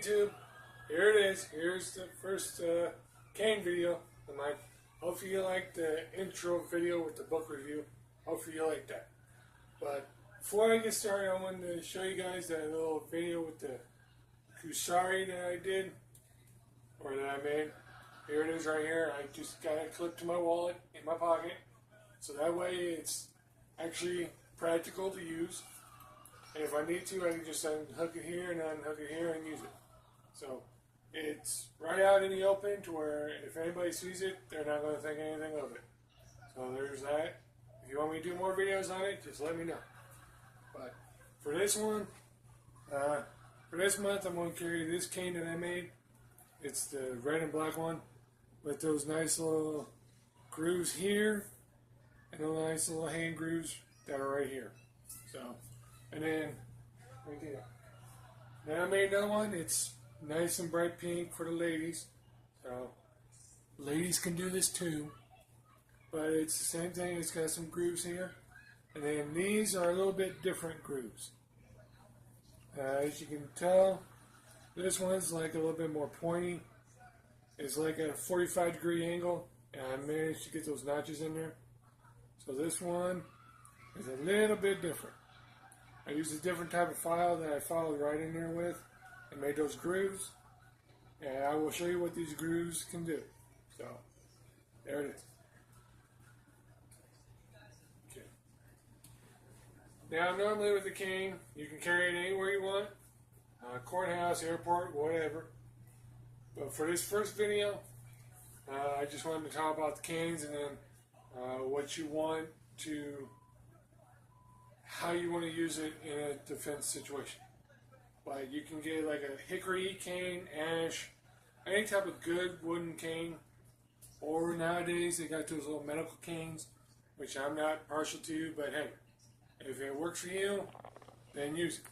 YouTube, here it is. Here's the first cane video of mine. Hopefully you like the intro video with the book review. Hopefully you like that. But before I get started, I wanted to show you guys that little video with the Kusari that I did, or that I made. Here it is right here. I just got it clipped to my wallet in my pocket, so that way it's actually practical to use. And if I need to, I can just unhook it here and unhook it here and use it. So it's right out in the open to where if anybody sees it, they're not going to think anything of it. So there's that. If you want me to do more videos on it, just let me know. But for this one, for this month, I'm going to carry this cane that I made. It's the red and black one with those nice little grooves here and the nice little hand grooves that are right here. So, and then right there. Then I made another one. It's nice and bright pink for the ladies. So ladies can do this too. But it's the same thing. It's got some grooves here. And then these are a little bit different grooves. As you can tell, this one's like a little bit more pointy. It's like at a 45-degree angle, and I managed to get those notches in there. So this one is a little bit different. I used a different type of file that I followed right in there with and made those grooves. And I will show you what these grooves can do. So, there it is. Okay. Now, normally with the cane, you can carry it anywhere you want. Courthouse, airport, whatever. But for this first video, I just wanted to talk about the canes and then what you want to, how you want to use it in a defense situation. Like you can get like a hickory cane, ash, any type of good wooden cane. Or nowadays they got those little medical canes, which I'm not partial to, but hey, if it works for you, then use it.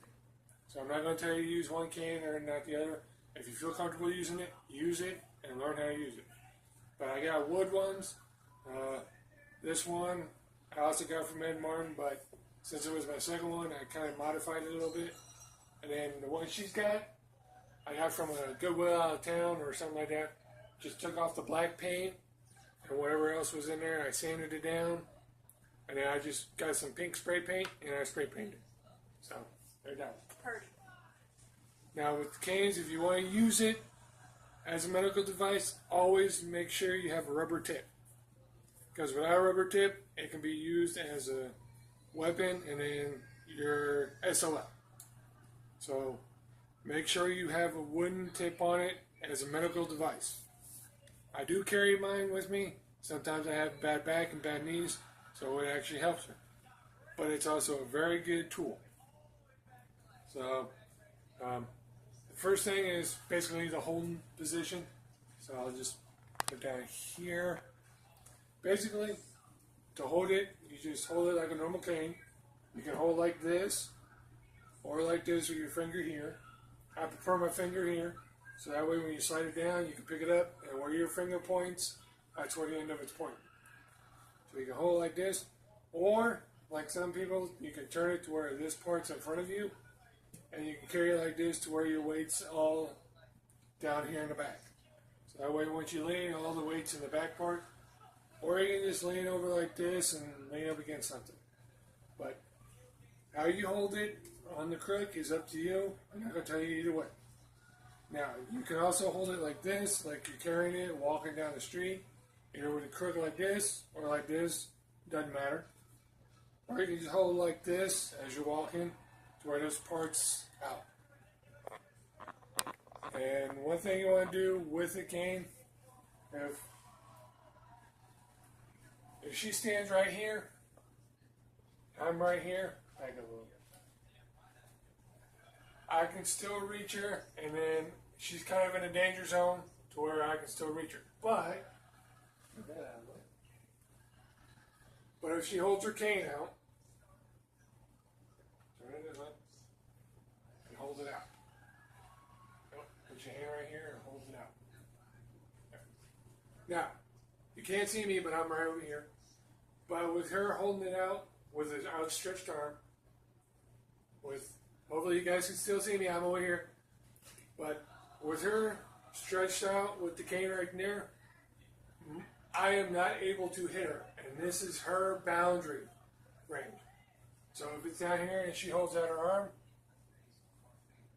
So I'm not going to tell you to use one cane or not the other. If you feel comfortable using it, use it and learn how to use it. But I got wood ones. This one I also got from Ed Martin, but since it was my second one, I kind of modified it a little bit. And then the one she's got, I got from a Goodwill out of town or something like that. Just took off the black paint and whatever else was in there, I sanded it down. And then I just got some pink spray paint and I spray painted it. So, there you go. Now with the canes, if you want to use it as a medical device, always make sure you have a rubber tip. Because without a rubber tip, it can be used as a weapon and then your SOL. So make sure you have a wooden tip on it as a medical device. I do carry mine with me. Sometimes I have bad back and bad knees, so it actually helps me. But it's also a very good tool. So the first thing is basically the holding position. So I'll just put down here. Basically, to hold it, you just hold it like a normal cane. You can hold like this, or like this with your finger here. I prefer my finger here, so that way when you slide it down, you can pick it up, and where your finger points, that's where the end of it's pointing. So you can hold it like this, or like some people, you can turn it to where this part's in front of you, and you can carry it like this to where your weight's all down here in the back. So that way once you lean, all the weight's in the back part. Or you can just lean over like this and lean up against something. But how you hold it on the crook is up to you. I'm not going to tell you either way. Now, you can also hold it like this, like you're carrying it, walking down the street. Either with a crook like this or like this, doesn't matter. Or you can just hold it like this as you're walking to where this part's out. And one thing you want to do with the cane, if she stands right here, I'm right here, back a little bit. I can still reach her, and then she's kind of in a danger zone to where I can still reach her. But if she holds her cane out, turn it this way, and hold it out. Put your hand right here and hold it out. Now, you can't see me, but I'm right over here. But with her holding it out with an outstretched arm, with hopefully you guys can still see me, I'm over here. But with her stretched out with the cane right there, I am not able to hit her. And this is her boundary range. So if it's down here and she holds out her arm,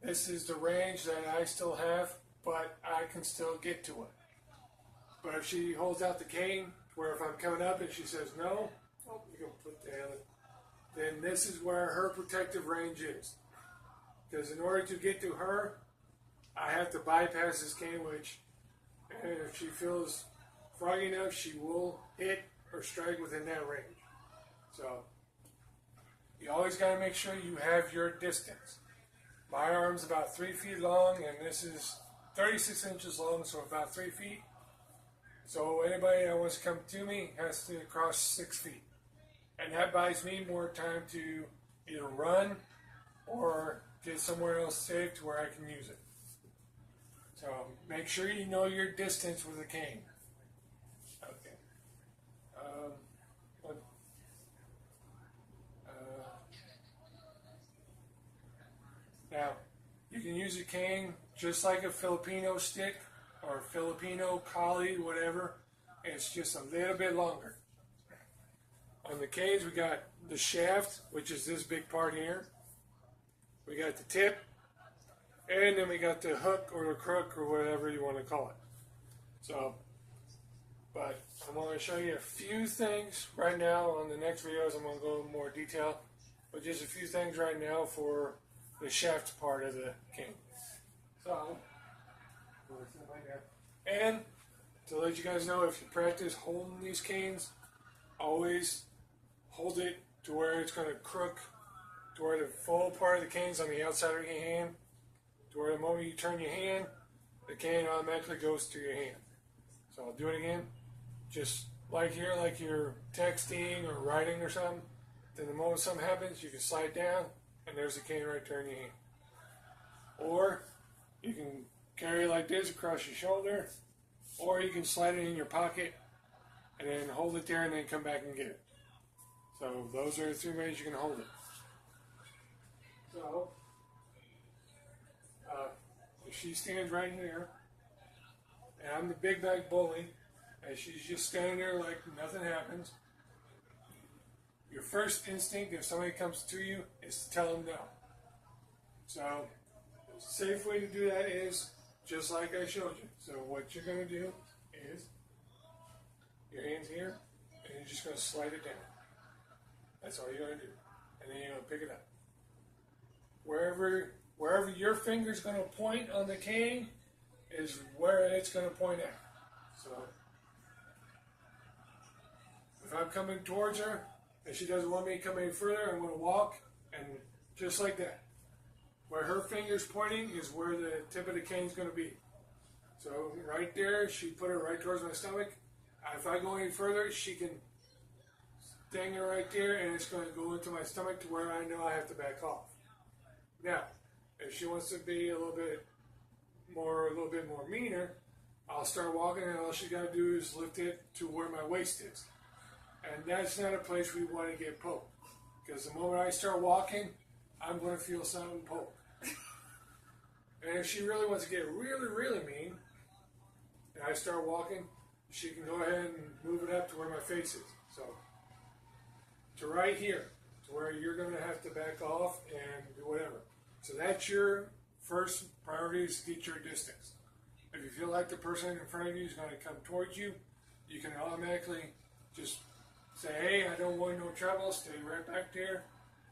this is the range that I still have, but I can still get to it. But if she holds out the cane, where if I'm coming up and she says no, oh, you can put the other, then this is where her protective range is. Because in order to get to her, I have to bypass this cane, which, and if she feels froggy enough, she will hit or strike within that range. So, you always got to make sure you have your distance. My arm's about 3 feet long, and this is 36 inches long, so about 3 feet. So anybody that wants to come to me has to cross 6 feet. And that buys me more time to either run or get somewhere else safe to where I can use it. So make sure you know your distance with a cane. Okay. Now, you can use a cane just like a Filipino stick or Filipino collie, whatever. It's just a little bit longer. On the canes, we got the shaft, which is this big part here. We got the tip, and then we got the hook or the crook or whatever you want to call it. So, but I'm going to show you a few things right now. On the next videos, I'm going to go in more detail, but just a few things right now for the shaft part of the cane. So, and to let you guys know, if you practice holding these canes, always hold it to where it's going to crook, to where the full part of the cane's on the outside of your hand, to where the moment you turn your hand, the cane automatically goes to your hand. So I'll do it again. Just like here, like you're texting or writing or something, then the moment something happens, you can slide down, and there's the cane right there in your hand. Or you can carry it like this across your shoulder, or you can slide it in your pocket and then hold it there and then come back and get it. So those are the 3 ways you can hold it. So if she stands right here, and I'm the big bag bully, and she's just standing there like nothing happens, your first instinct if somebody comes to you is to tell them no. So the safe way to do that is just like I showed you. So what you're going to do is your hand's here, and you're just going to slide it down. That's all you're going to do. And then you're going to pick it up. Wherever your finger's going to point on the cane is where it's going to point at. So if I'm coming towards her and she doesn't want me to come any further, I'm going to walk, and just like that. Where her finger's pointing is where the tip of the cane's going to be. So right there, she put it right towards my stomach. If I go any further, she can dang it right there, and it's going to go into my stomach to where I know I have to back off. Now, if she wants to be a little bit more meaner, I'll start walking, and all she got to do is lift it to where my waist is. And that's not a place we want to get poked. Because the moment I start walking, I'm going to feel something poke. And if she really wants to get really, really mean, and I start walking, she can go ahead and move it up to where my face is. So, to right here, to where you're going to have to back off and do whatever. So that's your first priority, is to get your distance. If you feel like the person in front of you is going to come towards you, you can automatically just say, hey, I don't want no trouble, stay right back there.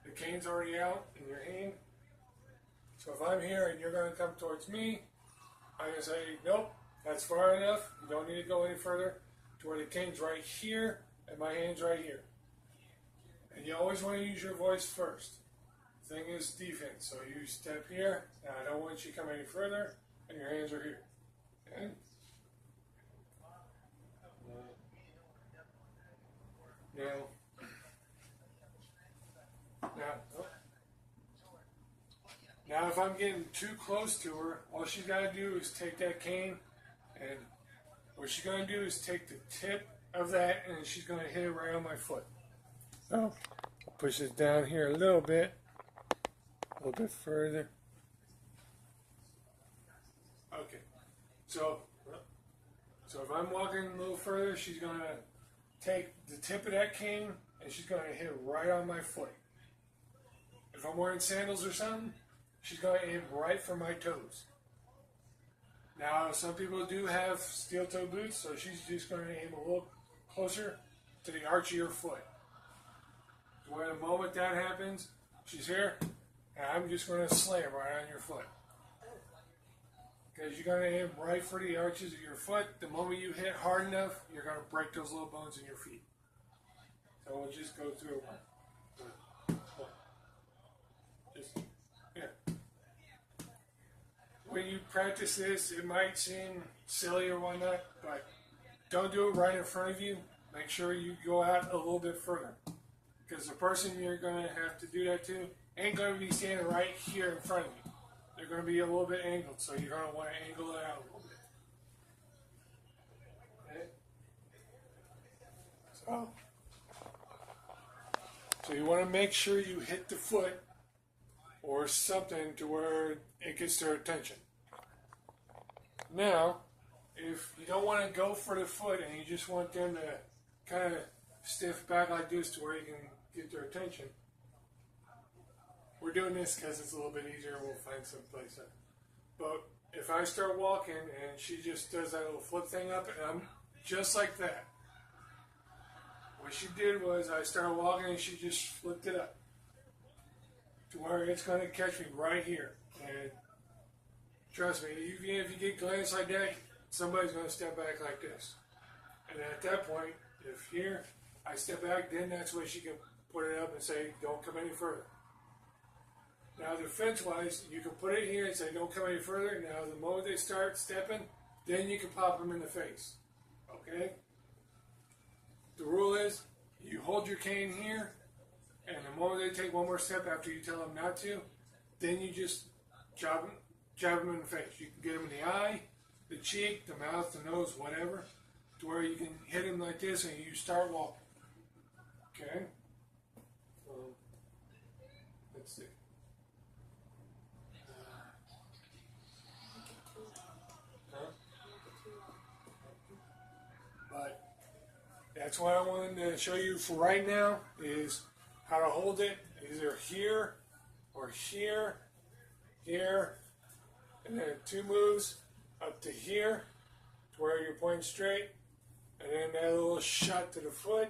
The cane's already out in your hand. So if I'm here and you're going to come towards me, I'm going to say, nope, that's far enough. You don't need to go any further, to where the cane's right here and my hand's right here. And you always want to use your voice first. The thing is defense. So you step here, and I don't want you to come any further, and your hands are here. Okay? Now, if I'm getting too close to her, all she's got to do is take that cane, and what she's going to do is take the tip of that, and she's going to hit it right on my foot. So, I'll push this down here a little bit further. Okay. So if I'm walking a little further, she's going to take the tip of that cane and she's going to hit right on my foot. If I'm wearing sandals or something, she's going to aim right for my toes. Now, some people do have steel toe boots, so she's just going to aim a little closer to the arch of your foot. Where the moment that happens, she's here, and I'm just going to slam right on your foot. Because you're going to aim right for the arches of your foot. The moment you hit hard enough, you're going to break those little bones in your feet. So we'll just go through one. Just, yeah. When you practice this, it might seem silly or whatnot, but don't do it right in front of you. Make sure you go out a little bit further. Because the person you're going to have to do that to ain't going to be standing right here in front of you. They're going to be a little bit angled, so you're going to want to angle it out a little bit. Okay? So you want to make sure you hit the foot or something to where it gets their attention. Now, if you don't want to go for the foot and you just want them to kind of stiff back like this to where you can get their attention, we're doing this because it's a little bit easier and we'll find some place. But if I start walking and she just does that little flip thing up and I'm just like that, what she did was I started walking and she just flipped it up to where it's going to catch me right here. And trust me, even if you get glanced like that, somebody's going to step back like this. And at that point, if here I step back, then that's when she can put it up and say, don't come any further. Now, defense-wise, you can put it here and say, don't come any further. Now, the moment they start stepping, then you can pop them in the face. Okay? The rule is, you hold your cane here, and the moment they take one more step after you tell them not to, then you just jab them in the face. You can get them in the eye, the cheek, the mouth, the nose, whatever, to where you can hit them like this and you start walking. Okay? Let's see. But that's what I wanted to show you for right now is how to hold it either here or here, here, and then 2 moves up to here to where you're pointing straight, and then that little shot to the foot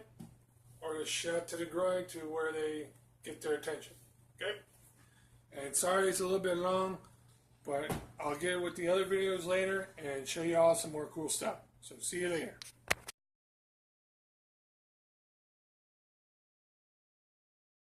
or the shot to the groin to where they get their attention. Okay? And sorry it's a little bit long, but I'll get with the other videos later and show you all some more cool stuff. So see you later.